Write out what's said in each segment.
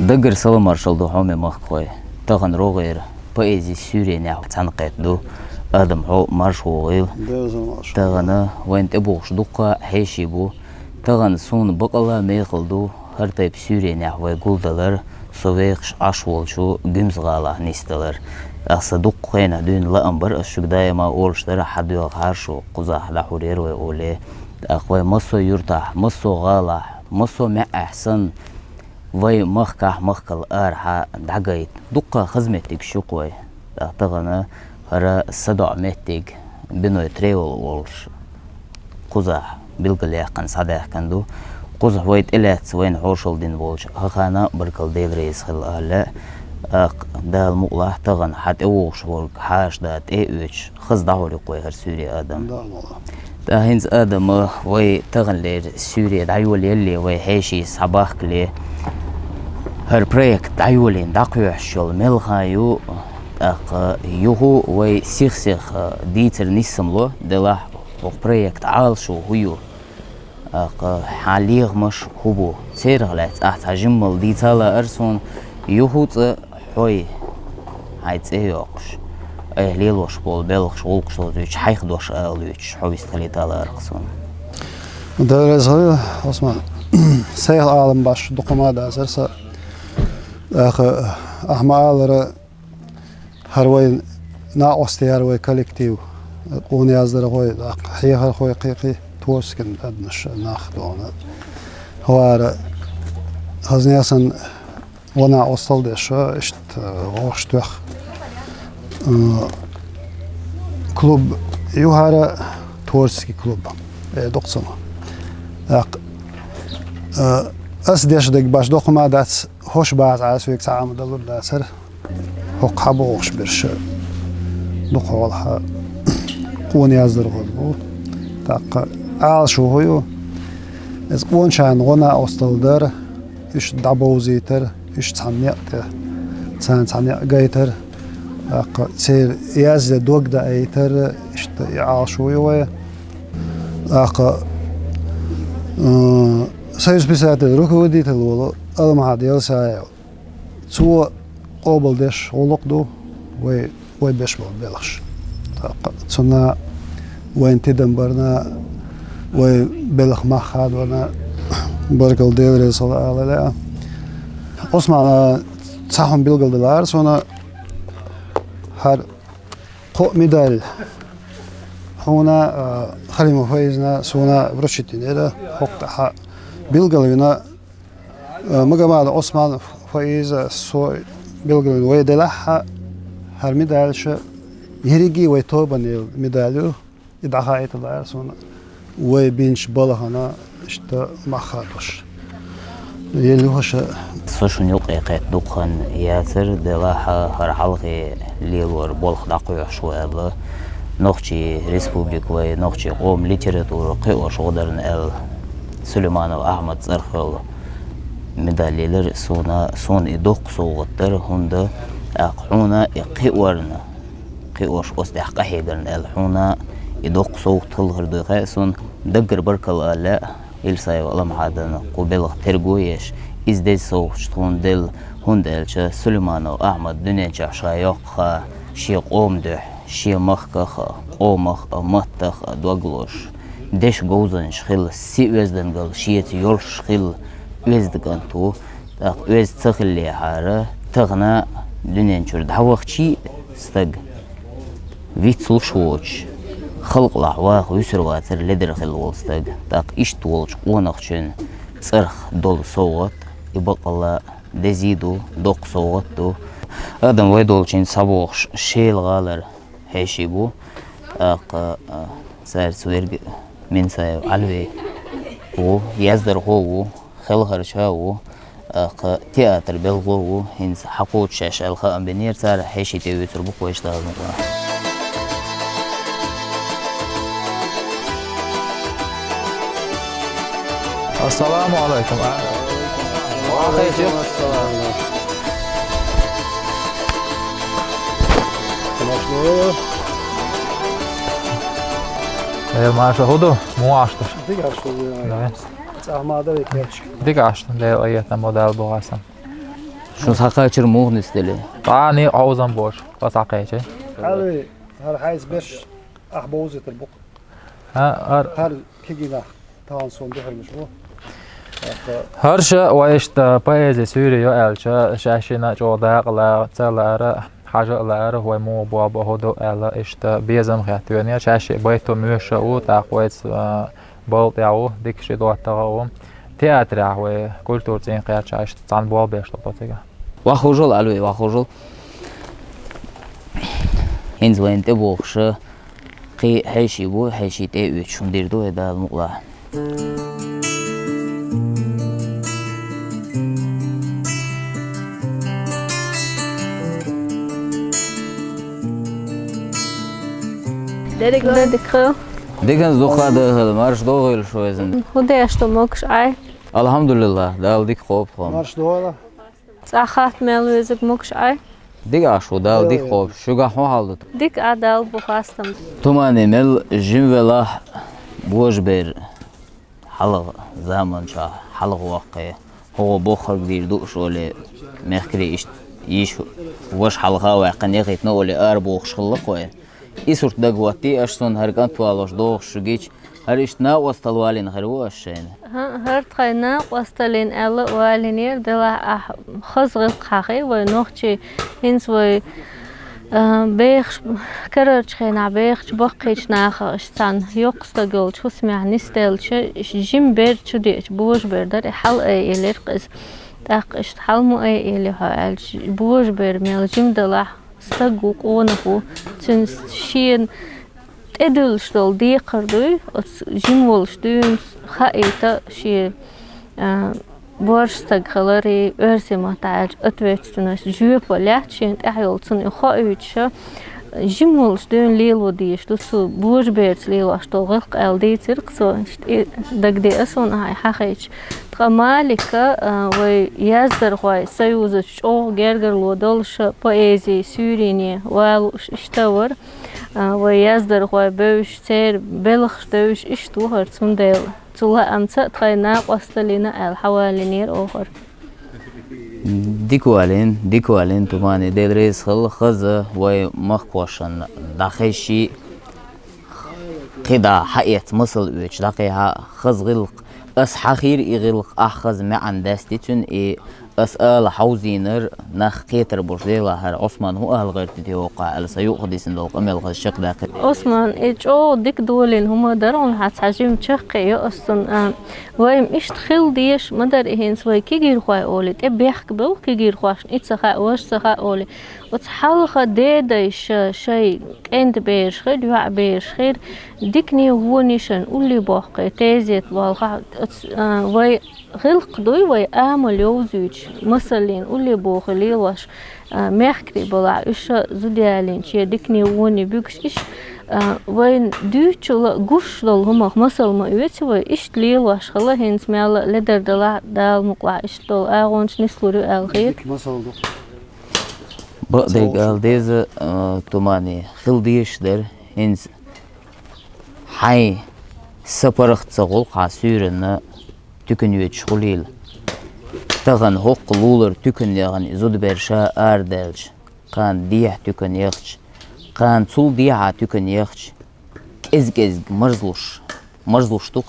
دقر سلام مارشال دو همه مخوي تغن روغير بأيزي سوري نحو تنقيت دو آدم هو مارشوغيل تغن وين تبوغش دوقا حيشي بو تغن سون بقلا ميخل دو هر تيب سوري نحو قولدالر سويخش عشوالشو قمزغالا نيستالر أخصى دوقين دون لأمبر أشوك دايما أولشتر حدو غارشو قزاح لحورير ويقولي أخوي مصو يرتاح مصو غالا مصو مع أحسن وي مخكح مخكل أرحا دعقايت دوقا خزمتك شوقوي تغنى هرا صدع متك بنو تريول والش قزاح بلقليقن صداقن دو قزح ويت إلات وين حوشل دين والش هخانا بركل ديفريس خل أهلا دال مقلح تغن حت اوش ورق حاش دات اوش خز دعوري قوي هر سوري آدم هنز آدم وي تغن لير سوري دعيول يلي وي حيشي صباح كلي هر بريك دعيولين داقيوح شول ملخايو يوهو وي سيخ ديتر نسملو دلاح وبريك عال شو هيو حاليغ مش هبو سيرغلات جمل ديتالا أرسون يوهوت حوي هايت ايوقش ليلوش بول بلغش ولقش لوش حيخدوش لوش حوي استخليتالا أرقصون دارز هاي اسمع سيخ عالم باش دقما دازر سا أحمال هروي نا أستيار وي كولكتيف قوني أزدر هوي حيها هوي قيقي توسكن أدنش ناخدونا هو هزني أصلا وانا أصل دش اشت واشتوخ كلوب يوهارا تورسكي كلوب دقصنا أس ديش دق باش دقما دات هوش بعض عاسويك تعامل دلور داتر هوق حبوغش برش دقا والها قوني أزدر غلبو تاق عال شو هيو از قون شان غنا أصل در إش دعبوزيتر إش تانيا جايتر تصير ياز دوق دا ايتر إش يعاشوي ويا سايس بسات روكو ودي تلولو ألم هاديل سايو تو قبل دش ولقدو وي بيش بلغش تسنا وين تدمبرنا وي بلغ مخاد وانا بركل ديل رسول الله Osman sahum bilgildiler sonra her ko medal hona Halima Feyzna sonra вручительница hokta bilgilina magama Osman Feyz so bilgilin ve delaha her medal şu yerigi ve tobanı medalü idaha ettiler sonra ve binç balahana işte mahadoş يلوش سوشن يلقي دقن ياسر دلاها هر حلقة ليلور بولخ دقيق شوية الله نخشي ريسبوبليك وي نخشي قوم ليتراتور قيوش غدرن ال سليمان وأحمد زرخل مداليلر سون إدوق صوغتر هند أقحونا قيورنا قيوش أستحق حيدرن ال حونا إدوق صوغ تلغر دقيق سون دقر بركل ألا إلساي والله هذا قبل ترجويش إزداد صوتون دل هندلش سليمان وأحمد دنيا شايق شي قوم ده شي مخخ قومخ متخ دوغلوش دش جوزن شخيل سي وزدنقل شيت يول شخيل وزدقن تو وز تخلي حارة تغنى دنيا شرد هوخشي استق ويتسل شوش خلق لحواق ويسر واتر لدر خل والستاق تاق إش تولش قونخشن صرخ دول صوت يبقى الله دزيدو دوق صوت دو آدم ويدولشين صبوخ شيل غالر هيشي بو سار سويرگ من سايو علوي و يزدر هو خل هرشاو تياتر بلغو هنس حقوت شاش الخام بنير سار هيشي تيوتر بو ويشتغل السلام عليكم. وعليكم السلام. Maaša hudu, muaštaš. Digaštu, ja. Ahmada ve kerčki. Digaštu, da je tam model bogasam. Şu sakaçır muğun isteli. Tani ağzım boş. Basakayçı. هذا هر حيز بيش أحبوزة البق Ha, هر كيجينا تان صون بحر مش هو her şey ve işte poezi sürüyor elçe şaşına çoğdakla çaları hacaları ve mu bu hodo ela işte bezem hatırına şaşı bayto müşe o taqvet bol yağı dikşi doğatağı tiyatro ve kültür için qiyarça işte san bol beş topatega. Vahujul alvi vahujul. Hins ve ente boğuşu qi heşi bu heşi te üç şundirdu edal muqla. Dedik kı. Dikens doqadı hıl marş doğul şu ezin. Hudaş tomokş ay. Alhamdulillah daldik xo'p xom. مارش دولا Sahat melvezik mokş ay. Dik aşu daldik xo'p. Şuga ho haldı. Dik adal bu hastam. Tumani mel jimvela boşber halı zaman ça halı vaqi. Ho bu xalq dirdu şöyle mehkri iş waş halqa vaqan yaqitna oli ar bu xşılıq qoy. İsurt dagwati aşson harkan tualoş doğ şugiç her işna wastalwalin harwa aşşen. Her tayna wastalin ela walinir dela khazgıl qaqi ve noqçi hins ve bex karar çxena bex baqiç naxştan yoqsta gol çusma nistelçe jimber çudi boş berder hal eler qız taqış halmu eli hal boş ber meljim dela stagu qonahu çün şin edulstol diqirdu jimvolstun xaita şi borstag khalari örsematac atvetstunas jupolatchen ayoltsun xoyucha jimvolstun lilo diishtu su boşbert lilo shtogq alditir qso dagde ason ay haqich qamalika ve yazdar xoy sayuza o gerger lodolsh poezi sürini wal ishtawar ve yazdar xoy böş ser belxtövş ishtu hartsundel Tula amsa tayna qastalina al hawalinir okhar. Dikualin tumani dedres khıl khazı ve mahqoşan daxeşi qida hayat masal üç daqiha khazgılq as hakhir iğilq ahaz ma'an dastitun as'al hawziner nax qeter burjela har Osman hu al gırtı diyoqa al sayuqdisin dol qamel qashq daqi Osman o dik dolin huma daron hatsajim chaqi astan ويم إشت خل ديش مدر إهنس وي كيجير خواي أولي تبيح قبل كيجير خواش إتسخاء وش سخاء أولي وتحال خدي دايش شيء أنت بيش خير يوع بيش خير ديكني هو نيشان أولي باقي تازيت والخا وي خلق دوي وي آمل يوزوج مثلين أولي باقي ليواش مخكري بلا إيش زوديالين شيء ديكني هو نبيكش إيش وين دوتشلا غوشلل هما مسل ما يوتي وي اشتلي واش خلا هنس مال لدر دلا دال مقلا اشتل اغونش نسلورو الخير مسلدو بقدر قال ديز توماني خل ديشدر هنس حي سفرخ تسغول قاسيرنا تكن يتشغليل تغن حق لولر تكن يغن زود برشا اردلج قان ديح تكن يخش قان صول ديها تكن يخش ازج مرزلوش توق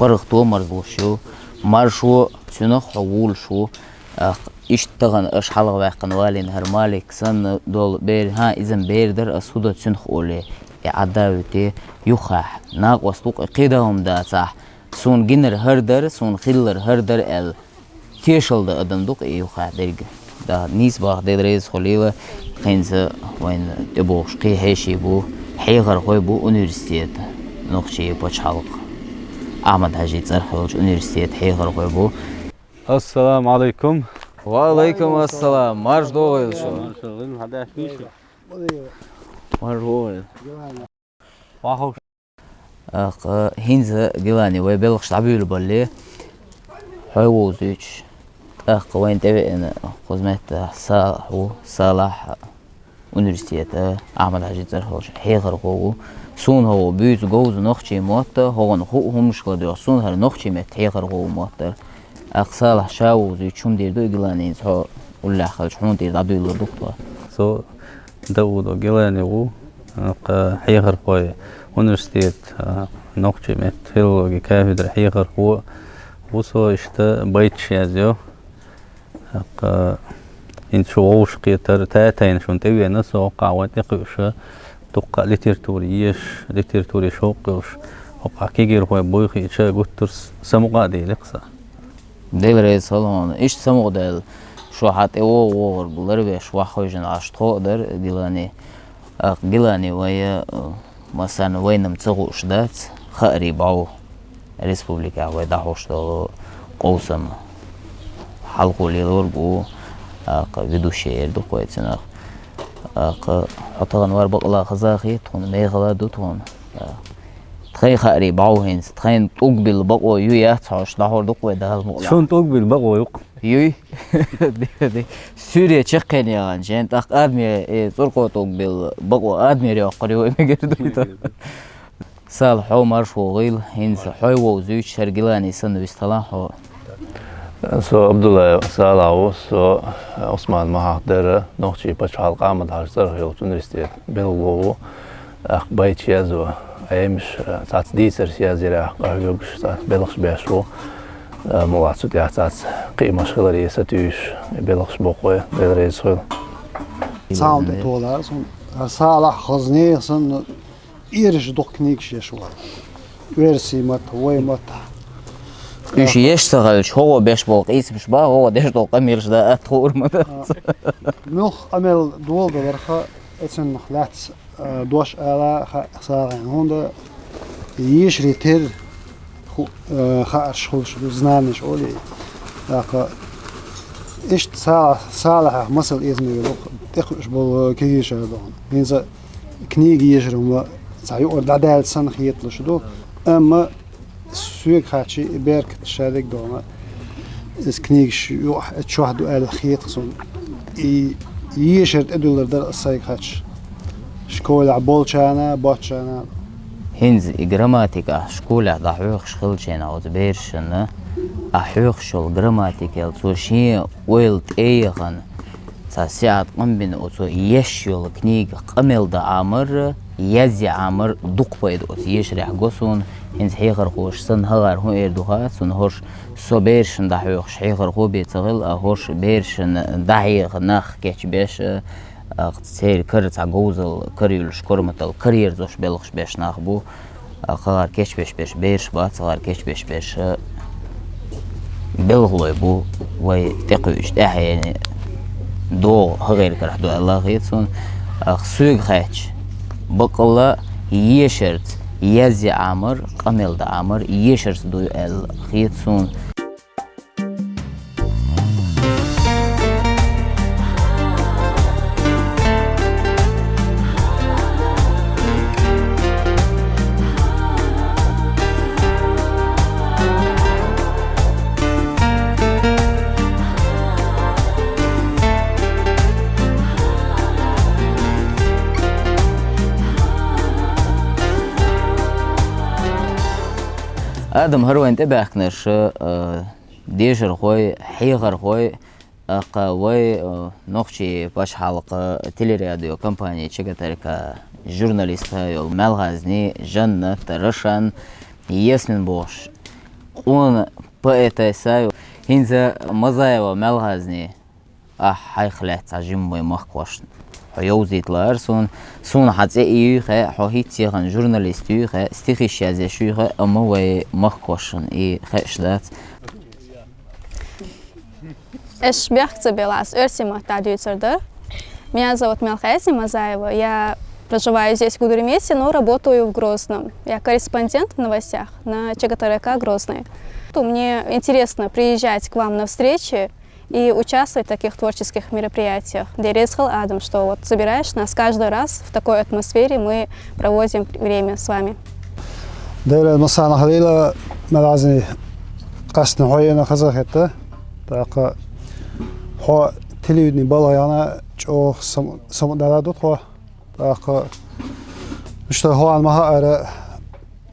برختو مرزلوشو مرشو تنخ حول شو اشتغن اش حلق واقن والين هرمالك سن دول بير ها اذن بيردر اسودا تنخ اولي عداوتي يخح ناق وسطوق قيدهم دا صح سون جنر هردر سون خلر هردر ال تيشل دا ادم دوق يخح درج دا نيس باخ دريز خليله خنزه وين تبوش قي هشي بو حيغر خوي بو universitet نقشي بوچالق احمد حاجي صرخوج universitet حيغر خوي بو السلام عليكم وعليكم السلام مارش دوغيل شو شغل هذا فيش مارش واخو هينزا جيلاني ويبلغ شعبي باللي حيوزيج وين تبي انا خدمت صالح universitet احمد حاجي صرخوج حيغر خوي سون هو بيز جوز نخشي موت هو نخو مشكلة دي سون هر نخشي مت حيغر هو موت أقصال شاو زي شون دير دو إجلاني صح ولا خل شون دير عدو يلا دكتور سو داود جيلاني و حيغر قوي universitet نقطة مت فيلوجي كافيدر حيغر هو وصو إشتا بيت شازيو إن شووش قيتر تاتين شون تبي نسوا قاوات يقوش تقع لترتوري شوقش وقع كيجر هو بويخي شا قطرس سمقا دي لقصة ديل رئيس صالون إيش سمو ديل شو حتى وور بولر بيش واخوجن عشتو در ديلاني ديلاني ويا مثلا وين متغوش دات خاري باو ريسبوبليكا ويدا هوشتو قوسم حلقو ليلور بو فيدو شير دو كويتنا حطان وار بقلا خزاخي تون ميغلا دو تون تخي خاري باو هينس تخين تقبل بقو يويا تعش دهور دو كوي دهال مقلا شون تقبل بقو يق يوي دي سوريا تشقين يا جين تاق ادمي زرقو تقبل بقو ادمي ريو قريو ميغردو سال حو مرشو غيل هينس حوي وزوج شرقلاني سن بيستلان حو Så Abdullah Salawu så Osman Mahader noqchi pachal qamad harsar hilt universitet Belgovo bayt yazo aymış sat diser siyazira qaryoq sat belx besho muvatsut yatsat qiyma şılar yesatüş belx boqoy belresul Sound tolar son salah xazni son irish doknik şeşwa versi mat way mat إيش يشتغل هو بيش بوقيس مش بقى هو ديش دو قميرش ده أطور مدى ملخ أمل دول ببرخة اسم خلات دوش آلا خسارة يعني هون يشري تر خارش خوش بزنانش أولي لكن إيش صالح مثل إزمي بلوك تخرج بول كيش هذون ينزل كنيجي يجري وما صحيح دعدال سنة خيط لشدو أما سوق خاتشي بيرك تشارك دوما اسكنيش يوح تشوهدو آل خيط صون يشرت أدولر در السايق خاتش شكول عبول شانا بوت شانا هنز جراماتيكا شكولة ضحوخ شخل شينا وزبيرشنا أحوخ شل جراماتيكا توشي ويلت أيغن ساعات قنبن أتو يشيل كنيج قمل دا عمر يزي عمر دوق بايد أتو يشرح قصون هنز حيغر خوش سن هغر هو إردوها سن هوش سو بيرشن دحوخش حيغر هو بيتغل هوش بيرشن دحيغ نخ كيش بيش سير كرت عجوزل كريولش كرمتل كرير زوش بلغش بيش نخبو خغر كيش بيش بيش بيش بات خغر كيش بيش بيش بلغلو بو وي تقويش تاحي يعني دو هغير كرح دو الله غيتسون سوق خاتش بقلا يشرت يزي عمر قمل دا عمر يشرت دو الخيتسون آدم هروين تبعكنش ديشر خوي حيغر خوي قوي نقشي باش حلقة تيلي راديو كمباني تشكتركا جورناليست هايو مالغازني جنة رشان ياسمين بوش قون بقيتا سايو هنزا مزايو مالغازني حي خلات عجيم بي مخوشن حيوزيت لارسون سون حتى إيوخة حوهيت سيغن جورناليست يوخة استيخيش يازيش يوخة أما وي مخوشن خشلات Белас, Меня зовут Мелхайси Мазаева. Я проживаю здесь, в Гудеремесе, но работаю в Грозном. Я корреспондент в новостях на ЧГТРК Грозный. Мне интересно приезжать к вам на встречи и участвовать в таких творческих мероприятиях. Дерезхал Адам, что вот собираешь нас каждый раз в такой атмосфере, мы проводим время с вами. دير المصانع هذيلا ملازني قصنا هوينا خزاخته تاق هو تليودني بالايانا جو سم دلادو هو تاق مش هو المها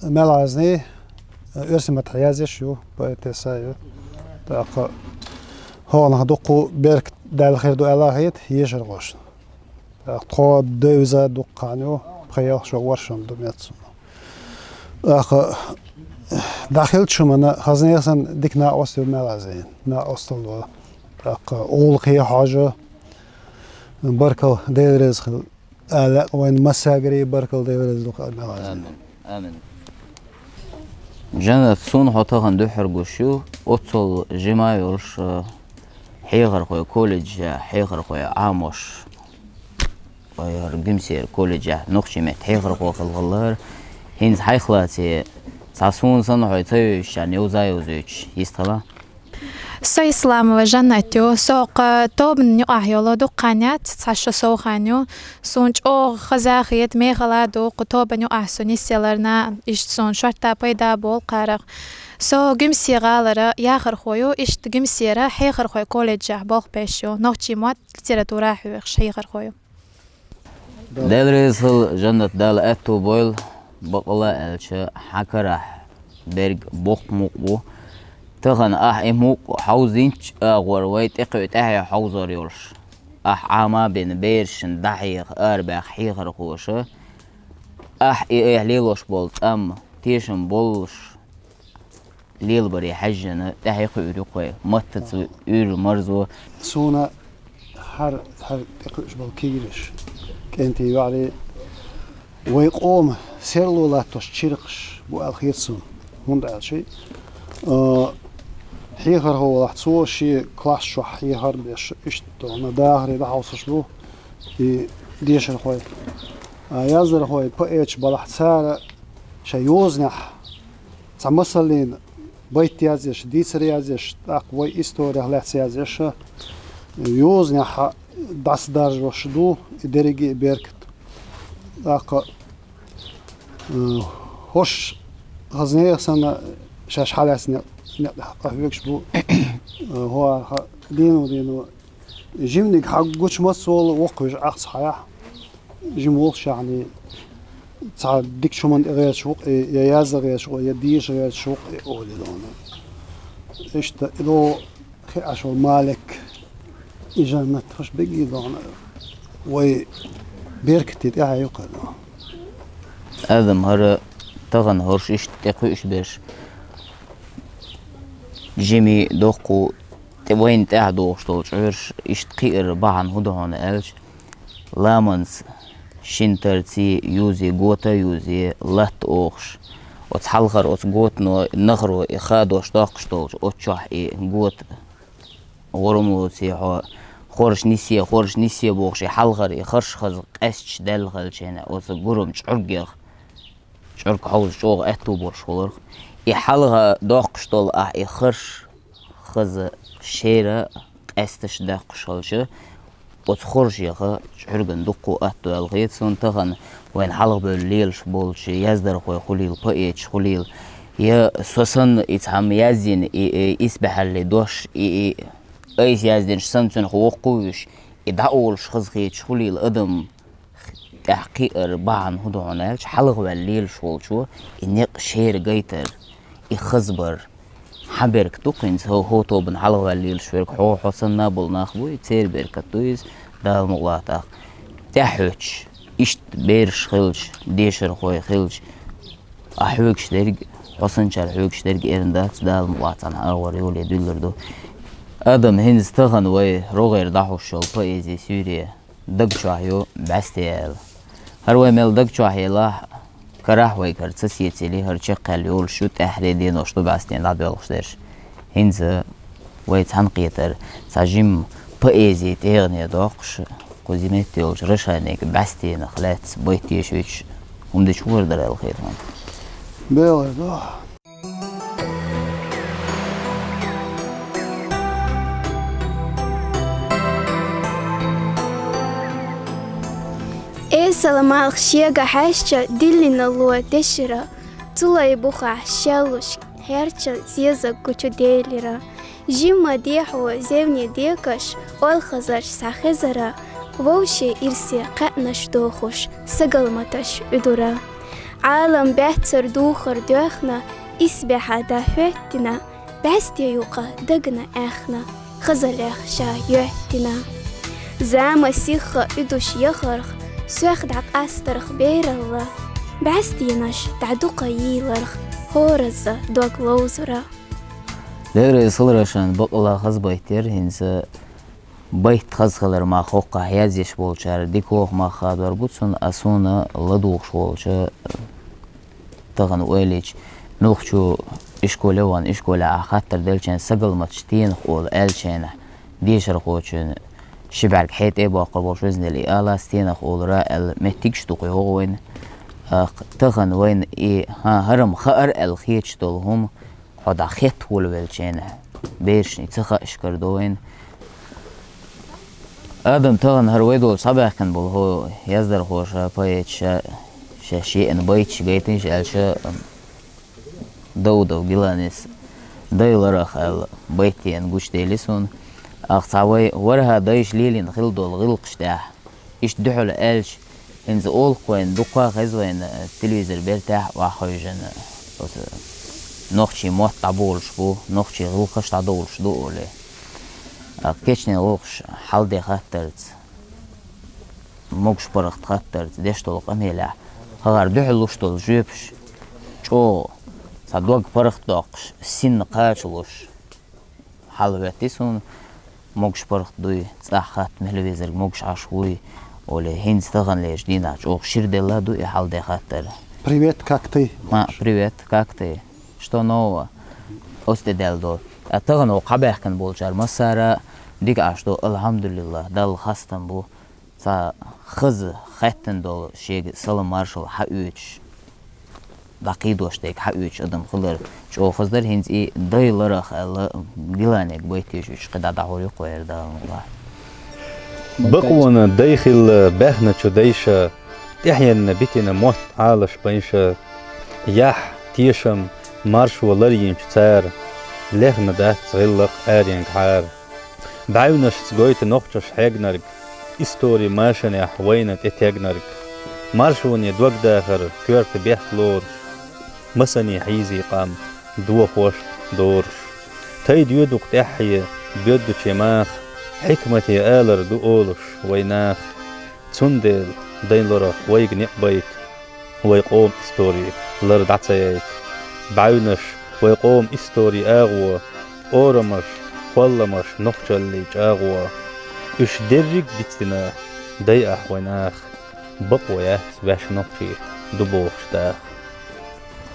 ملازني ارسم تحيازي شو بتسايو تاق هون هدوقو برك دال خير دو ألاهيت يجر غوش تاق دوزة دقانيو بخيال شو ورشم دميتسو أخ داخل شو منا خزني أصلا ديك نا أصل ملازين نا أصل أخ أول خي حاجة بركل دير رزق لا وين مساجري بركل دير رزق ملازين آمين جنة صون حطها ندحر جوشو أتصل جمايرش حيغر خوي كوليج حيغر خوي عاموش وير جمسير كوليج نقشي مت حيغر خوي خلغلار هينز حيخلاتي ساسون صنعوا تيوش يعني وزايوزيش يستلا سو إسلام وجنتيو سوق توبن يقع يلو دقانات تسعش سوخانيو سونج أو خزاخيت ميخلا دوق توبن يقع سونيسيلرنا إش سون شرطة بيدا بول قارق سو جمسيرا لرا ياخر خويو إش جمسيرا حيخر خوي كوليج بول بيشيو نوتشي موت لتيراتورا حيخش حيخر خويو دال ريسل جنة دال أتو بويل بقلا ألش حكرح برج بوق مقبو تغن إموق حوزينش أغور ويت إقويت أحيا حوزر يولش عاما بين بيرشن دحيق أربع حيخر خوش ليلوش بولت تيشن بولش ليل بري حجنا دحيق يروقي متت يرو مرزو سونا هر إقويش بالكيرش كنتي يعني ويقوم سيرلو لا تشيرقش بو الخير سون هون ده شيء حيهر هو راح تسوي شيء كلاس شو حيهر بيش إشتو نداهري ده حوصش له ديش الخوي يازر الخوي بقيتش بلح سارة شيء يوزنح تمثلين بيت يازيش ديسر يازيش تقوي إستوري هلات يازيش يوزنح داس درج وشدو درجة بيركت تاق هوش غزنية سنة شاش حالس قهويكش بو هو دينو جيمنيك حقوش مسول وقوش أخص حياة جيمولش يعني تاع ديك شو من غير شوق يا يازر غير شوق يا ديش غير شوق أولي دونا إيش تلو خي عشو مالك إجانة خش بيجي دونا وي بيركتي تاعها يقال آدم هر تغن هرش إش تقويش بيش جيمي دوقو تبوين تاعدو شتولش عرش إش تقير بعن هدهون ألش لامنس شنترتي يوزي غوتا يوزي لات أوخش وتحلغر وتغوتنو نغرو إخادو شتاق شتولش وتشح غوت غرموتي خورش نسيه بوخش حلغر يخرش خز قسش دلغل شينا وز غرم شعرق حوز شوغ اتو بورش خلر يحلغ داقشتول يخرش خز شيرة قستش داقشالش وتخرج يخا شعرقن دقو اتو الغيت سون تغن وين حلغ بالليلش بولش يزدر خوي خليل بقيتش خليل يا سوسن يتعم يزين يسبح اللي دوش أيش يازدين شسمتون خوقوش يدعولش خزخيتش خليل أدم تحقيق بعن هدونالش حلغ والليل شولشو إنيق شير جيتر يخزبر حبرك توقنز هو طوبن حلغ والليل شويرك هو حسن نابل ناخبو يتسير بركتويز دال مغلاتاق تحوش إشت بيرش خلش ديشر خوي خلش أحوكش درج حسن شار حوكش درج إرندات دال مغلاتان أور يولي دولردو آدم هنز تغن وي روغير دحو الشلطة إيزي سوريا دق شاهيو باستيال هروي ميل دق شاهيلا كراح وي كرتسيتي لي هرچه قليول شو تحريدين وشتو باستين لعب يلغشدرش هنز وي تنقيتر ساجيم بإيزي تغني داقش قوزيمت تيولش رشانيك باستين خلات بيتيش ويش ومدش وردر الخير من بيلا ده Саламал шега хаща диллина луа дешира тулай буха шалуш херча зеза кучуделира жима дехо зевни декаш ол хазар сахезара вовше ирсе қатнаш дохуш сагалматаш удура عالم بهتر دوخر دوخنا إسبح دهوتنا بس يوقع دقنا اخنا خزل اخشا يهتنا زعما سيخ ادوش يخرخ سوخ دعق استرخ بير الله بس ديناش تعدوق ييلرخ هورز دوك لوزرا لغري صلرشان بقلا خز بايتر هنسا بايت خزخلر ما خوقا هيازيش بولشار ديكوخ ما خادور بوتسون اسونا لدوخ شولشا تغن ويليش نوخشو إشكولا وان إشكولا خاطر دلشان سقل ماتشتين خول ألشانه ديشر خوشن شبعك حيت إبا قبوش وزن اللي آلا ستين خول رأل متيكش تقوي هو وين تغن وين إيه هرم خأر الخيتش دولهم حدا خيت هول والشانه بيرشني تخا إشكر دوين آدم تغن هرويدول صباح كان بول هو يزدر خوشا بايتش شيء إن بايتش جايتنش ألشا دودو جلانيس دايلرخ البيتين قوش ديلسون أخصاوي ورها دايش ليلين خلدو الغلقشتاح إيش دحول ألش إنز أول قوين دقا خزوين التلفزيون بيرتاح وحوجن نوخشي موت تعبولش بو نوخشي غلقش تعدولش دولي كيشني غلقش حالدي خطرت موكش برخت خطرت ديش طلق أميلا هغار دحلوش طول جيبش شو صدوق برخ داقش سن قاچلوش حلواتيسون موكش برخ دوي صاحات مهلويزر موكش عشوي ولا هين стаган леж динач ох ширдела дуи халде хаттер. Привет, как ты? Привет, как ты? Что нового? Остеделдо. Атаган о қабахкан болчар масара дик ашто алхамдулилlah дал хастан бу са хыз хаттан дол шег салам маршал хауч дақидоштек хауч адам хылар чо хыздар хинзи дайларах ала гиланек бойтеш қада дағори қойерда ва بقونا داخل بهنا تشديشة إحيانا بيتنا موت عالش بينشة يح تيشم مارش ولرين تسار لغنا دات غلق آرين حار بعيونش تسقويت نوخشش حيقنرق إستوري ماشن يحوينة اتيقنرق مارشون يدوق داخر كورت بيحت لور مسني حيزي قام دو خوش دورش تايد يدوق تحيي بيدو تشماخ حكمتي آلر دو أولش ويناخ تسندل دين لرخ ويقنق بيت ويقوم استوري لرد عطيت بعيونش ويقوم استوري آغوة أورمش فلمش نخجليج آغوة إش درج بيتنا ديقح ويناخ بقويات باش نخجي دبوخ شتاخ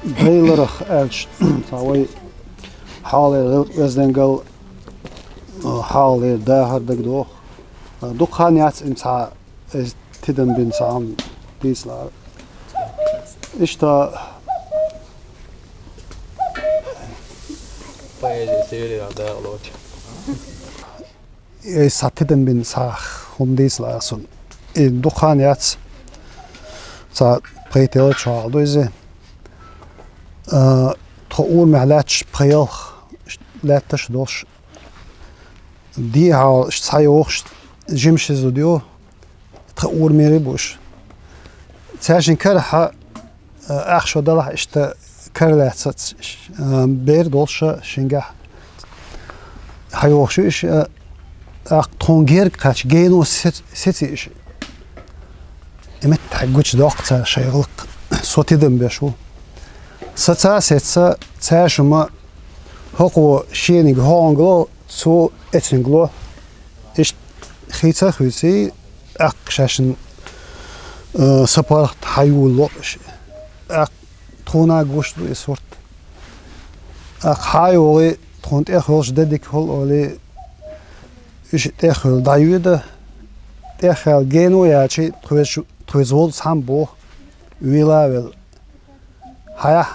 دين لرخ ألش تاوي حالي وزنقل حالي داهر دقدوخ دقان يات امسا تدن بن سام ديسلا اشتا ساتدن بن ساخ هم ديسلا سن دقان يات سا بريتيل تشالدو إزي تقول معلاتش بريلخ لاتش دوش دي ها سايوخ جيمش زوديو تقول ميري بوش تاجن كرها اخشو دلح اشتا كرلات بير دولشا شنجح هايوخشو اش اق تونجير قاش جينو سيتي اش امت حقوش دوقتا شيغلق صوتي دم بشو ستا سيتسا تاشما هقو شينيغ هونغلو سو اتنغلو اش خيتا خوسي اقشاشن سپارت حيولو اق تونا گوشت اسورت اق حيولي تونت اخولش دديك هول اولي اش اخول دايوده اخال جينو ياچي توزول سامبو ويلاول هيا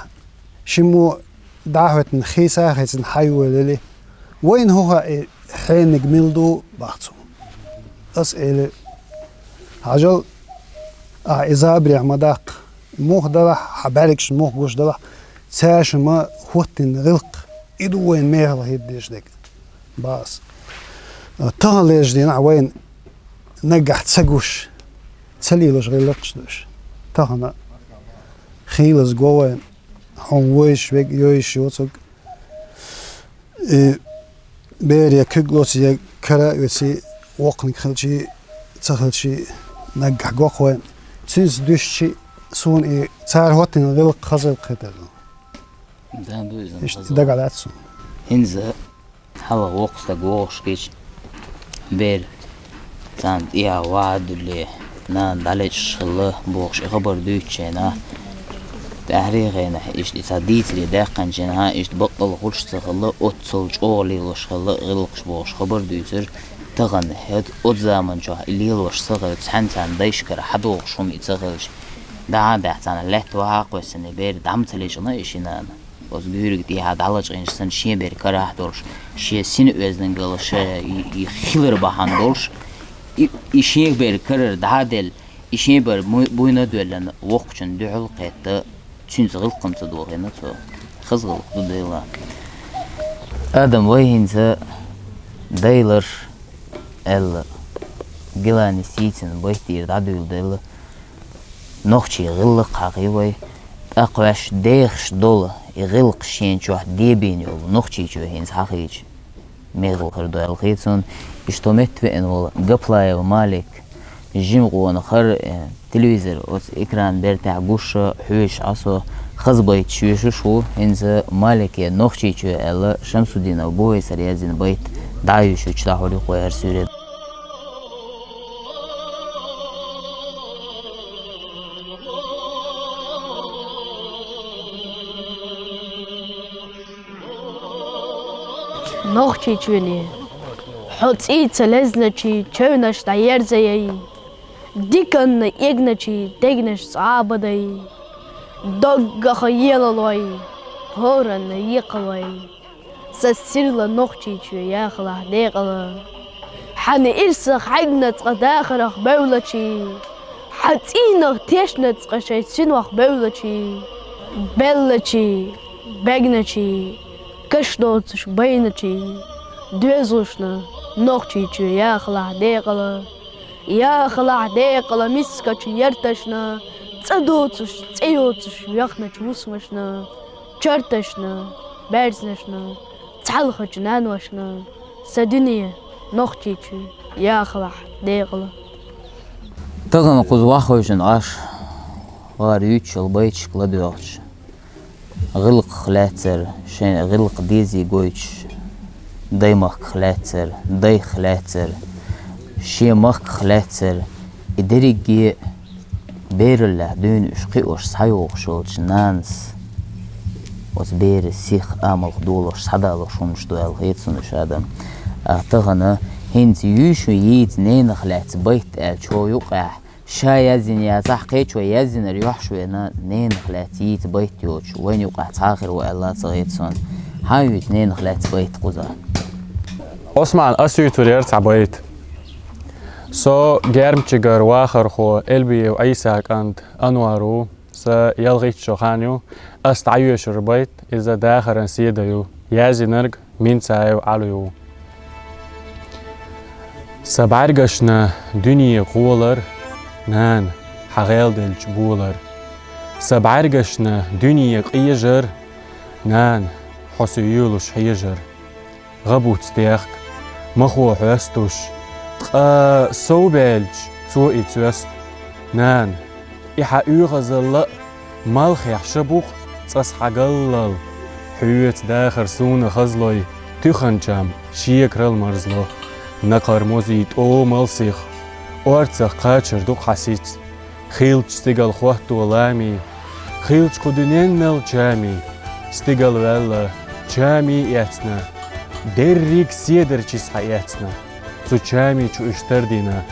شمو دعوتن خيسا خيسن حيولي وين هو حين نجملدو بعضو أسئلة عجل إذا بريع مداق موخ دلح حبالكش موخ جوش دلح ساش ما خوتن غلق إدو وين ميغل هيديش ديك باس تغليش دينا وين نجح تسجوش تسليلوش غلقش دوش تغنا خيلز جوين هم ويش ويك يويش يوتوك بيريا كجلوسي كرا يسي وقن خلشي تخلشي نجح قوي تنس دوشي سون صار هوتن غير خزل قتل دق على عتسون هنزا هلا وقت تقوش كيش بير تان يا وعد اللي نان دالش خلا بوش خبر دوتشينا تحريغنا إيش تصديت لي داقن جنها إيش بطل خلش تخلا أتصلج أولي لش خلا غلقش بوش خبر دوتر تغن هاد أتزامن جاه اللي لش صغر تحنتان دايش كره حدوق شوم يتغلش دا تان لهت واقع سنة بير دعمت ليجنا إيشنا بس بيرك دي هاد علاج إنسان شيء بير كره دورش شيء سين وزن قلش يخيلر بحان دورش إشيء بير كرر دعادل إشيء بير بوينا دولن وقتشن دعل قيت تشنز غلقم تدوغينا تو خزغل ديلا آدم ويهنز دايلر ال جلاني سيتن بيتير دعدول ديلا نوخشي غلق حقيوي أقواش ديخش دولا يغلق شين شوح ديبين يول نوخشي شو هنز حقيج ميغل خردو الخيتون اشتمت بأنه قبلا ومالك جيمغون خر تلفزيون أو إكران برتاع بوش حوش عصو خزبيت شو هنز مالك نوخشي شو ألا شمس الدين أبوه سريازين بيت دايوش وشتاحولي قوير سوري نوخشي شوني حطيت لزنتي تشونش داير زي ديكن يجنتي دجنش صعب داي دق خيال لوي هورن يقوي سسير نوخشي شو يا خلا ديقلا حن إرسخ عدنا تقداخر بولتي حتينا تيشنا تقشي سنوخ بولتي بلتي بجنتي كشنوتش بينتي دوزوشنا نوخشي يا خلا ديقلا مسكتش يرتشنا تصدوتش تيوتش يخنش وسمشنا شرتشنا بارزنشنا تعلخش نانوشنا سدنيا نوخشي يا خلا ديقلا تغن قزواخوشن عاش غاريوتش البيتش كلادوغش غلق خلاتر شين غلق ديزي قويتش دايمك خلاتر داي خلاتر شيمك خلاتر إدريجي بير الله دون اشقيوش سايوش نانس وز بير سيخ آمل دولوش صدالوش ونش دوال هيتسونش آدم أعتقنا هنت يوشو ييت نين خلات بيت شو يوقع شايزين يا تحقيق ويزين ريوح شوينا نين خلاتيت بيت يوش وين يوقع تاخر وإلا صغيتسون هايو اتنين خلات بيت قزا عثمان أسيو تورير تعبيت سو جرم تشجر واخر خو البي وأيساك أنت أنوارو يلغيت شوخانيو أستعيوش ربيت إذا داخر نسيديو يازي نرق مين سايو عليو سبعرقشنا دنيا قولر نان حغيل دلج بولر سبعرقشنا دنيا قيجر نان حسيولوش حيجر غبوت ستيخك مخو حوستوش صوبالج توئي توست نان إحا غزل مالخي حشبوخ تصحقلل حيوت داخر سون خزلوي تخنجام شيكر المرزلو نقر موزيت او ملسيخ أرتخ قاتشر دوق حسيت خيلج ستيقل خوات ولامي خيلج قدنين مل جامي ستيقل ولا جامي ياتنا دريك سيدر چيس حياتنا تو جامي چو اشتردنا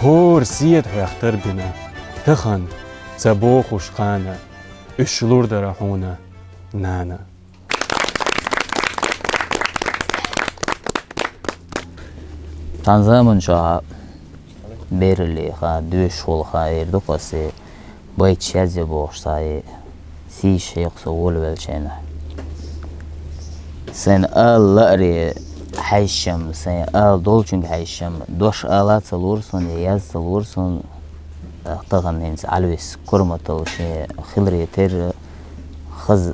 هور سيد حيختردنا تخن تبوخ وشقانا اشلور درحونا نانا تنظامن شا بيرلي خا دوش خول خاير دوقسي بايت شازي بوش ساي سي شيخ سوول والشينا سن آل لأري حيشم سن آل دولچنگ حيشم دوش آلات سلورسون ياز سلورسون اختغن هنس علويس كرمتل شي خلري تير خز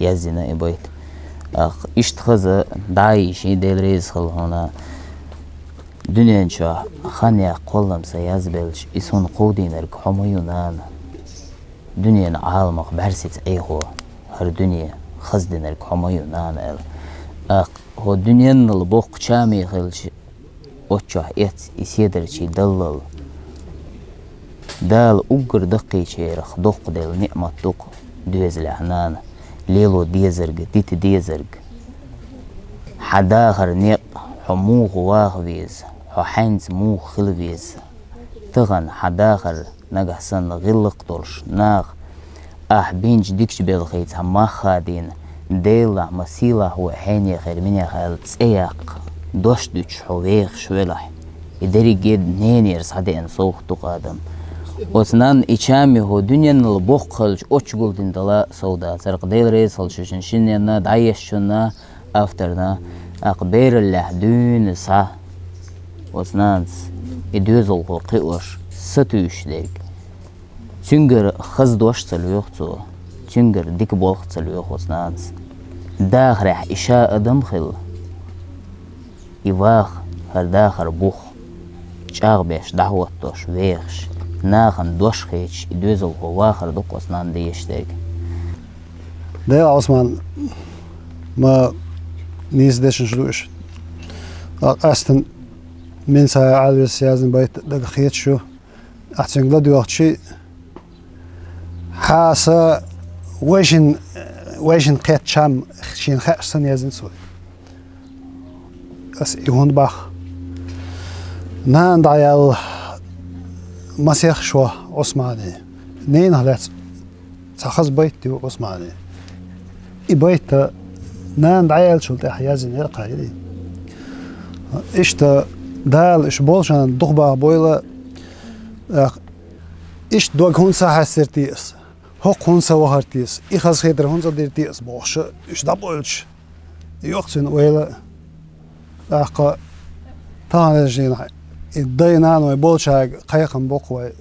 يازينا بايت İşte kızı daha iyi şey değil reis kıl ona. Dünyanın çoğu xanya kollamsa yaz belç. İson kovdiner kumayunan. Dünyanın almak bersit eyho. Her dünya kız diner kumayunan el. O dünyanın bok çami kılç. Oçah et isidir çi dallal. Dal ugur daqi çeyrek doq del ni'mat doq. Düzlehnan. ليلو ديزرق تيت ديزرق حداخر نيق حموخ واخفيز ححينز موخ خلفيز تغن حداخر نقحسن غلق طرش ناغ بينج ديكش بالخيط هما خادين ديلا مسيلا هو حيني خير مني خيال تسياق دوش دوش حويخ شويلح يدري جيد نينير صدقن صوخ تقادم Osnan içami ho dünyanın bok kılç oç guldin dala sauda sarq del reis halşın şinna dayeşşuna afterna aqberlah dün sa osnan idüz ol qıoş satüşlik çüngür xız doş çalıyordu çüngür dik bol çalıyor osnan daxrah işa adam xil ivaq her daxr buh çağ beş davat doş vex ناخن دوش خيش يدوزل هو آخر دوق أصنان ديشتاق ده عثمان ما نيز ديشن شلوش أستن من ساعة على السيازن بيت دق خيت شو أحسن قلد وقت شي حاسة ويشن قيت شام شين خاشن يازن سوي أس يهون باخ نان دعيال مسيح شو عثماني نين هلات تخص بيتي عثماني بيت نان دعيال شو تحيازن يرقايلي إشت دال إش بولشان دخبا بويلا إشت دوغ هونسا حسرتيس هوق هونسا وهرتيس إخاز خيدر هونسا ديرتيس بوش إش دابولش يوقتن ويلا أقا تانا جين الدينان ويبولشاق قيقن بقوي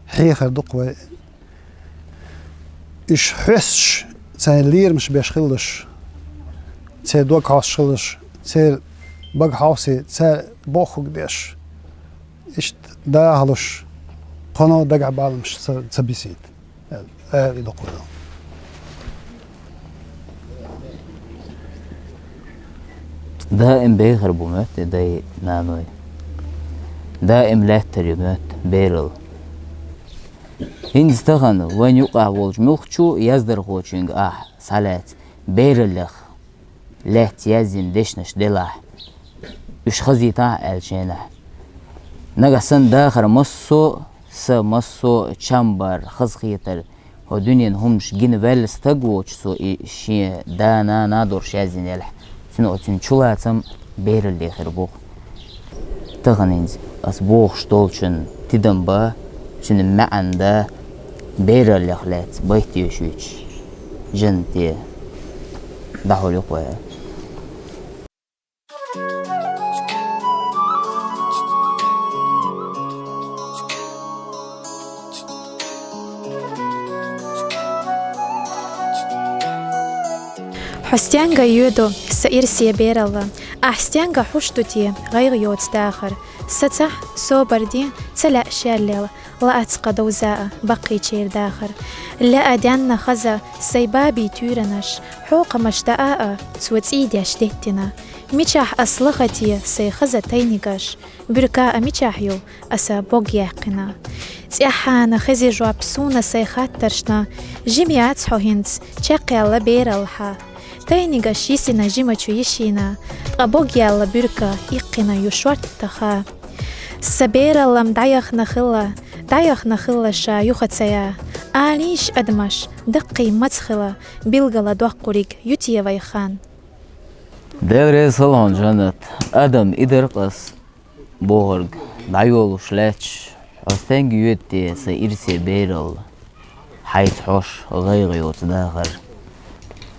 حيخر دقوي إش حسش تاي لير مش بيشخلش تاي دوك هاوس شخلش تاي بق هاوسي تاي بوخو قديش إش دا هلوش قنو دقع بالمش تبيسيد دقوي دائم بيخر بومت داي نانوي دائم لا تريمات بيرل هنز تغن وين يقع والج مخشو يزدر خوشنج صلاة بيرلخ لا تيازم دشنش دلاح وش خزي تاع الشينح نقصن داخر مصو تشامبر خز خيتر هو دنيا همش جين فالس تقوش سو شي دانا نادور شازين يلح سنو تنشولاتم بيرل خربوخ تغنينز أسبوع شتولشن تدمبا شن معنا بيرلخلات بيتي شويش جنتي دحولي قوي حستيانغا يودو سإرسي بيرلا أحستيانغا حشتوتي غير يود داخر ستح صوبردي تلا شالل لا أتقدو زاء بقي تشير داخر لا أدان خزا سيبابي تورنش حوق مشتاء توتيدي أشتهتنا ميشاح أصلختي سيخزا تينيقاش بركاء ميشاحيو أسا بوغ يحقنا تيحانا خزي جواب سونا سيخات ترشنا جيميات حوهنت تشاقي الله بيرلها تينيقاش يسينا جيماتشو يشينا أبوغ يالا بركا إقنا يشوارت تخا سبير اللهم دايخ نخلا شا يخطسيا آليش أدمش دقي مدخلا بيلغلا دوقوريك يوتيا ويخان دير صلون جنت أدم إدرقس بورغ دايول شلاتش أستنج يوتي سيرسي بيرل حيث حوش غيغيوت داخر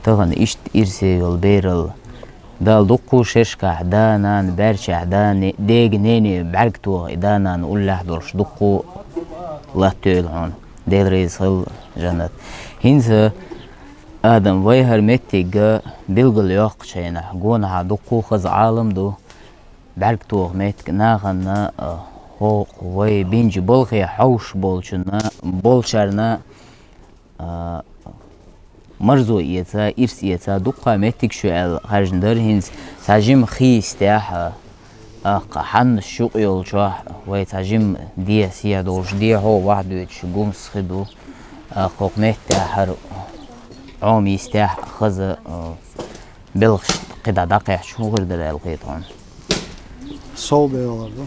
تغن إشت إرسي يول بيرل دال دقو ششكا دانان برشا داني ديج نيني بعركتو دانان ولا حضرش دقو لا تولهون ديل ريسل جنت هنز آدم ويهر متيجا بيلغل يقشينا جونا هدوكو خز عالم دو بعرق توغ متك ناغنا هو وي بينجي بولغي حوش بولشنا بولشارنا مرزو يتا إرس يتا دوقا متك شوال هرجندر هنز ساجم خيستاح حن الشوق يولشاح وي ساجم دي سيا دولش دي هو واحد يتشقوم سخدو خوق متاحر عوم يستاح خز بلغش قدا دقيح شو غير دلال قيطان Sol diyorlardı.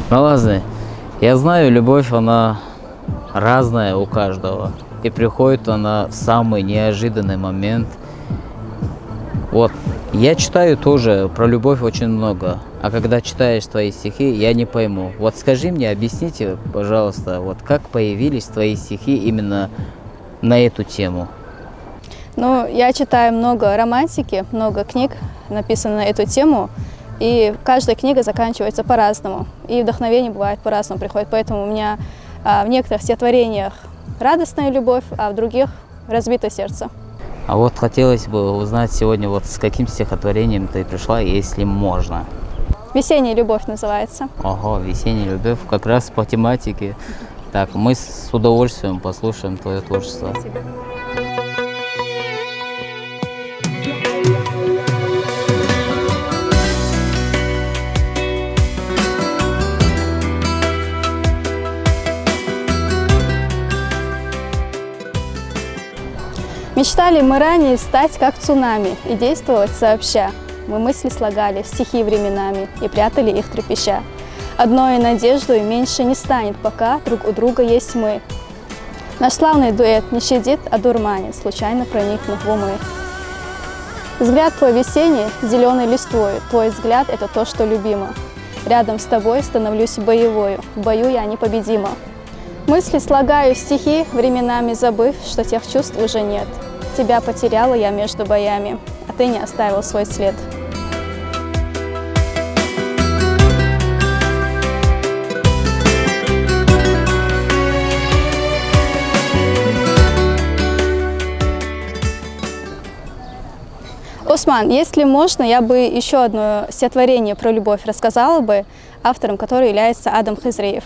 Малазы, я знаю, любовь, она разная у каждого. И приходит она в самый неожиданный момент. Вот, я читаю тоже про любовь очень много. А когда читаешь твои стихи, я не пойму. Вот скажи мне, объясните, пожалуйста, вот как появились твои стихи именно на эту тему? Ну, я читаю много романтики, много книг, написано на эту тему. И каждая книга заканчивается по-разному. И вдохновение бывает по-разному приходит. Поэтому у меня в некоторых стихотворениях радостная любовь, а в других разбито сердце. А вот хотелось бы узнать сегодня, вот с каким стихотворением ты пришла, если можно. «Весенняя любовь» называется. Ого, «Весенняя любовь», как раз по тематике. Так, мы с удовольствием послушаем твое творчество. Спасибо. Мечтали мы ранее стать как цунами и действовать сообща. Мы мысли слагали, стихи временами и прятали их трепеща. Одной надеждой меньше не станет, пока друг у друга есть мы. Наш славный дуэт не щадит, а дурманит, случайно проникнув в умы. Взгляд твой весенний, зеленый листвой, твой взгляд — это то, что любимо. Рядом с тобой становлюсь боевою, в бою я непобедима. Мысли слагаю, стихи, временами забыв, что тех чувств уже нет. Тебя потеряла я между боями, а ты не оставил свой след. Осман, если можно, я бы еще одно стихотворение про любовь рассказала бы, автором которой является Адам Хизреев.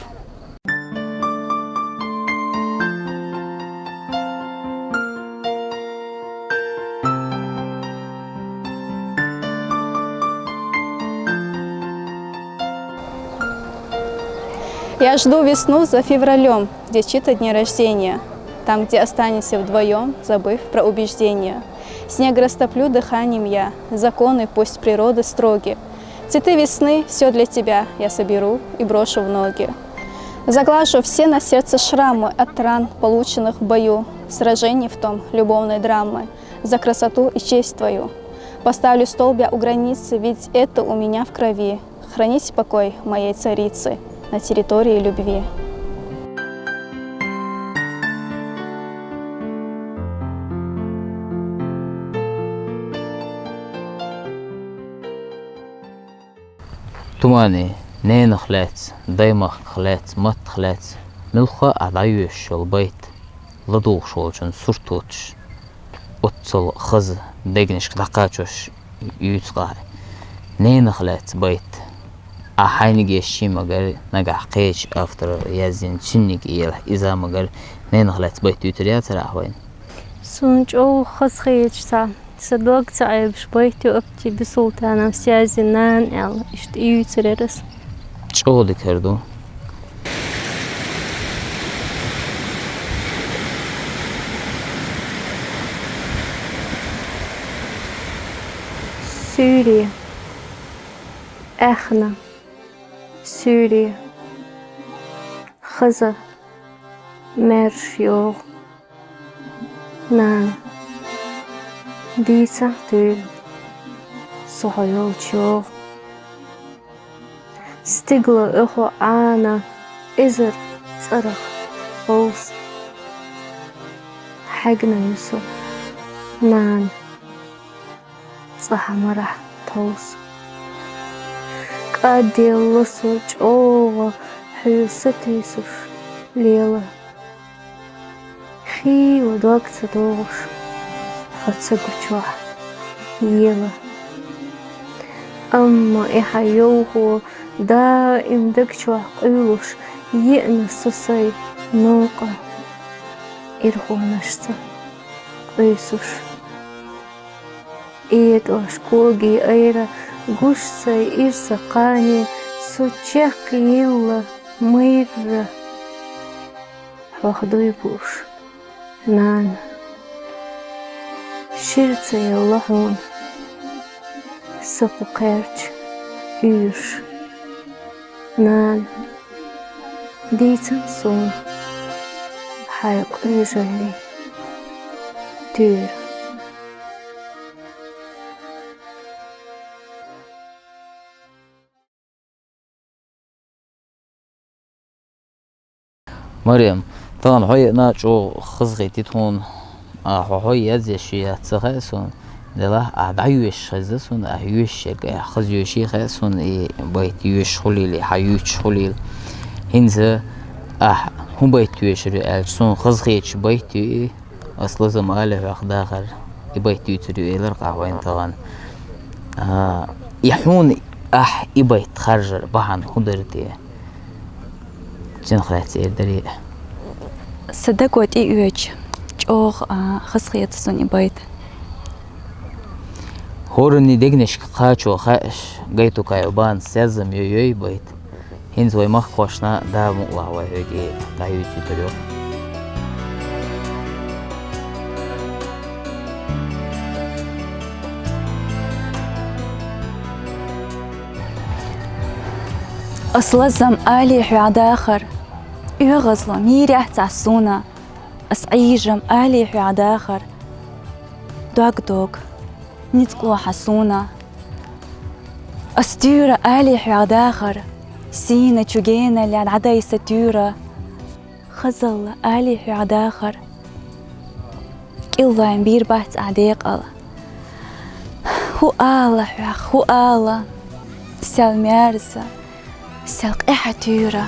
Я жду весну за февралем, где чьи-то дни рождения, там, где останемся вдвоем, забыв про убеждения. Снег растоплю дыханием я, законы пусть природы строги. Цветы весны, все для тебя я соберу и брошу в ноги. Заглажу все на сердце шрамы от ран, полученных в бою, сражений в том любовной драмы, за красоту и честь твою. Поставлю столб у границы, ведь это у меня в крови. Хранить покой моей царицы на территории любви. Тумани, нейн хлец, даймах хлец, мат хлец, милха адаюш шолбайт, ладух шолчун суртуч, отцол хыз, дегниш дакачуш, юцqa, нейн хлец байт. أحيني الشيء مقال نجح قيش أفتر يزين سنك إياه إذا مقال نين خلت بيت يتريات راحوين. سونج أو خص خيش سا صدق تعب شبيت وأبتي بسلطانة سيازنان ال إشت يتريرس. شو ذكردو؟ سوريا اخنا سوريا خزر مرشيو نان ديسا تول صحيو تشو ستيغلا اخو انا ازر صرخ خوص حقنا يوسف نان صح مرح توس قد يلصو جوه حيوست يوسف ليلة خي ودوقت دوغش خدسقو جوح يلا أما إحيوه دائم دكشوح قيوش يأنس صي نوقع إرخو نشتا قيسوش إيد وشكوغي أيرا قوش سي إرسا قاني سوچيق يلا ميرا واخدو يبوش نان شرطة ياللهون سبو قيرج يوش نان ديتن صون حيق يجلي تير مريم طبعا هاي ناچو خزغي تيتون هاي يزي شوية تسخيسون دلا عدعيوش خزسون عيوش خزيوشي خيسون بايت يوش خليل حيوش خليل هنزا هم بايت يوش رئالسون خزغيش بايت يو أصلا زمالة واخ داخل بايت يو تريو إلرقع وين طبعا يحون إبايت خرجر بحن هندرتي جن خلاتي إدري صدق وقت إيوج جوخ خزغية سون إبايت هورني دقنش قاچو خاش قيتو كايوبان سيزم يوي بايت هنز وي مخ خوشنا دا مقلا ويهدي دا يوتي تريو أصلزم آلي حواد آخر يغزلو ميريح تعسونا أسعيجم آلي حواد آخر دوغ نتقو حسونا أستيرة آلي حواد آخر سينا تشوجينا اللي عن عدا يستيرة خزل آلي حواد آخر كيلا بير بات عديق الله هو آله سال ميارسة سلق إحتيرة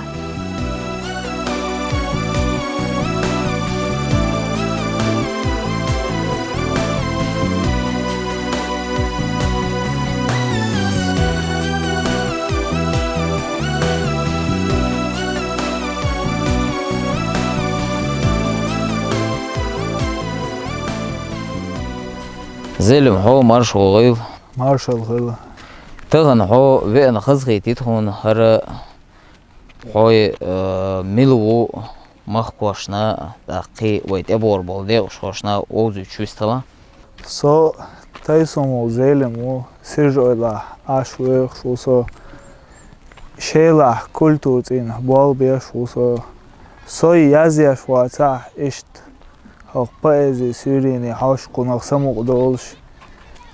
زلم هو مارش وغيظ مارش الغلا تغن هو بين خزغي تيتون هر هوي ملو مخوشنا دقي ويت ابور بولدي وشوشنا اوزو چوستلا سو تايسومو زلمو سيرجويلا اشوي خصوصا شيلا كولتوتين بول بيشوصا سوي يازياش واتا اشت هاق بايزي سوريني هاش قناق سمو قدولش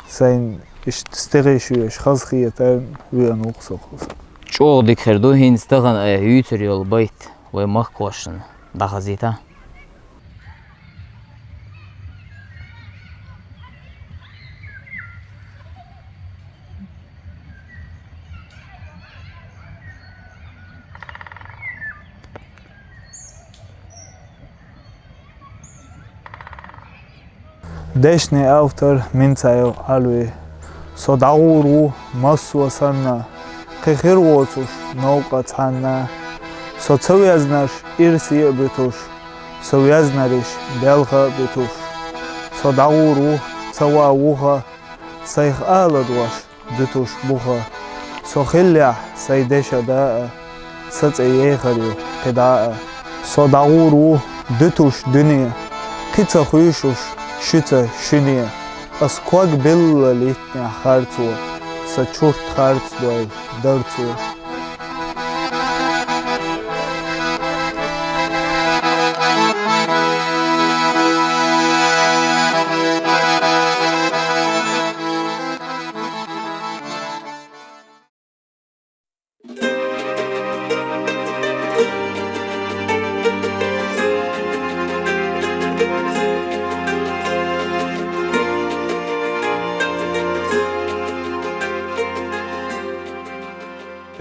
سين استغيشوش خزخيتان ويان وقصوخ چوغ ديكردو هين استغن يوتريو البيت ومخوشن دخزيتا دشني أوتر من سايو علوي صدعورو مسو سنة خير وصوش نوقع تحنا سوي ازناش إرسي بتوش سوي ازناريش بلغة بتوش صدعورو سوا ووها سيخ آلدواش بتوش بوها سوخليح سيدش داء ستعيه خريو قداء صدعورو دتوش دنيا كتا خيشوش شتا شنية أسكوك بيل ليتني خارتو سچورت خارت دوي درتو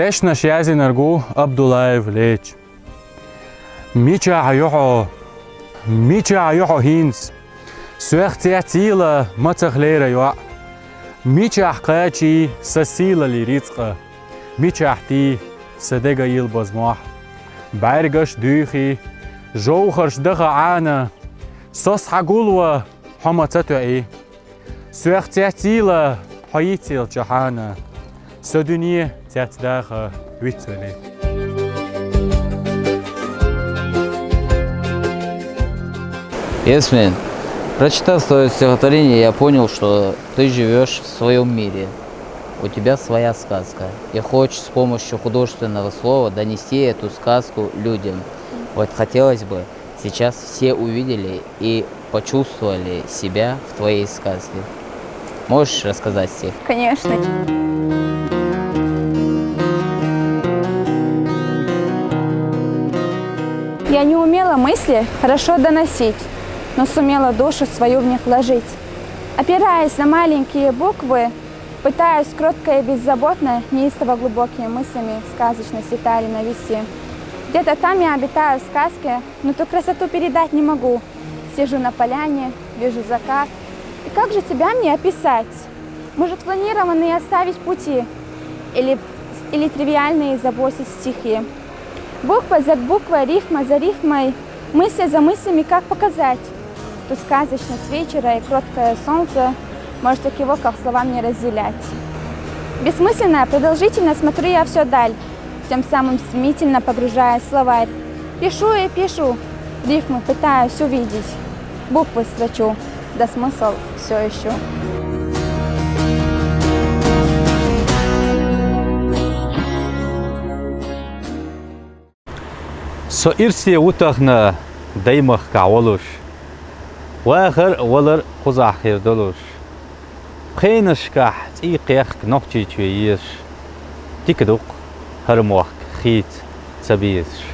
Rešna šjazin argu Abdullaev lech. Micha ayuho hins. Suechtziatila matzachlera yua. Micha qachi sasila liritska. Micha ti sadega il bazmah. Bergash duchi. Jouchers daga ana. Sos hagulwa hamatzatui. Suechtziatila hayitil jahana. Södüniye тятдаха вицвели. Ясмин, прочитав твое стихотворение, я понял, что ты живешь в своем мире. У тебя своя сказка. И хочешь с помощью художественного слова донести эту сказку людям. Вот хотелось бы сейчас все увидели и почувствовали себя в твоей сказке. Можешь рассказать стих? Конечно. Я не умела мысли хорошо доносить, но сумела душу свою в них вложить. Опираясь на маленькие буквы, пытаюсь кротко и беззаботно, неистово глубокими мыслями сказочности тайны навести. Где-то там я обитаю в сказке, но ту красоту передать не могу. Сижу на поляне, вижу закат. И как же тебя мне описать? Может, планированные оставить пути? Или тривиальные забросить стихи? Буква за буквой, рифма за рифмой, мысли за мыслями, как показать? Ту сказочность вечера и кроткое солнце может так его, как словам, не разделять. Бессмысленно, продолжительно смотрю я все даль, тем самым стремительно погружаясь в словарь. Пишу и пишу, рифмы пытаюсь увидеть, буквы строчу, да смысл все ищу. So irsi utahna daimah kawalosh. Waakhir walar quzah khirdolosh. Qeenashkah tsiqiyak noqchi chweyish. Tikduk harmuak khit sabiyish.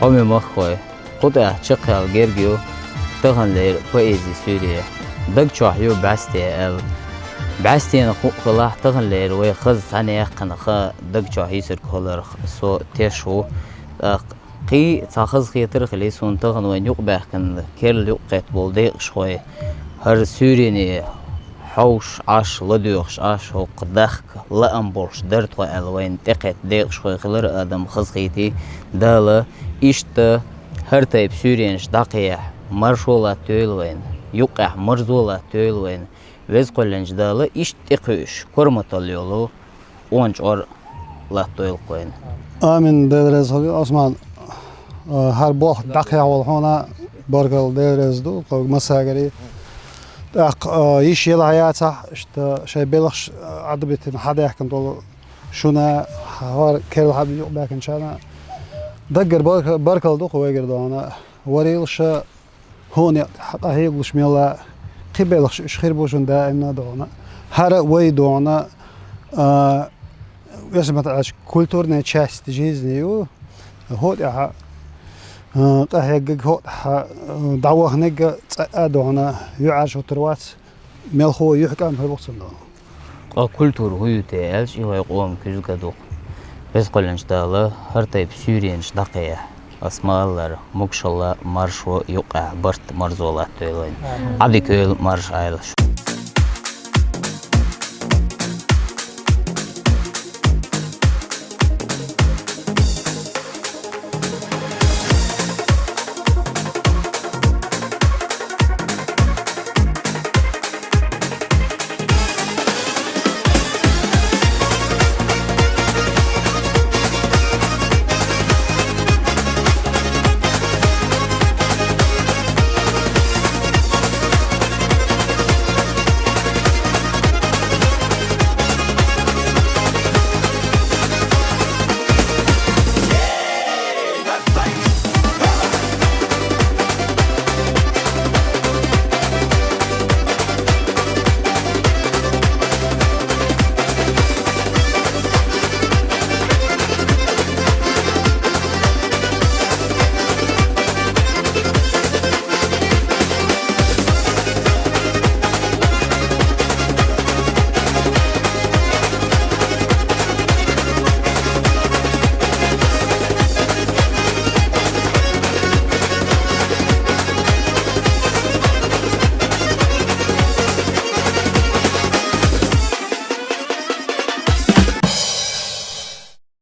Homi makhoi, quta chiqal gergio, tahan leir poezi Suriye. Dag chahyo basti el. Basti na qula tahan leir way khaz tani yaqan kha dag chahi sir kolar so teshu. Qi takhaz khitir khali sun tahan way yuqbah kan kerl yuqat boldi shqoy. Har Suriyeni حوش عاش لديوخش عاش هو قدخ لا أمبورش درت وين تقت ديق شوي خلر آدم خزقيتي دالا إشت هر تايب سوريانش دقيح مرشولا تولوين يقح مرزولا تولوين وز قلنج دالا إشت تقوش كرمتال يولو وانج أور لا تول قوين آمين دلرز عثمان هر بوخ دقيح والهونا برقل دلرز دو مساقري ايش يلا حياته شيء بلخش عدبت حدا يحكم طول شونا هوار كيلو حد يقبل ان شاء الله دقر بركل دوق ويقر دونا وريلش هون حتى هيقلش ميلا قبلش ايش خير بوشون دائما دونا هر وي دونا يسمى كولتورنا часть жизни هو قهيج هو دعوة هنيج أدونا يعاش وتروات ملخو يحكم في الوقت كولتور هو يتعالج هو يقوم كذا دوق بس قلنش داله هر طيب سورينش دقيقة أسماء مكشلا مرشو يقع برت مرزولات تولين عدي كل مرش عيلش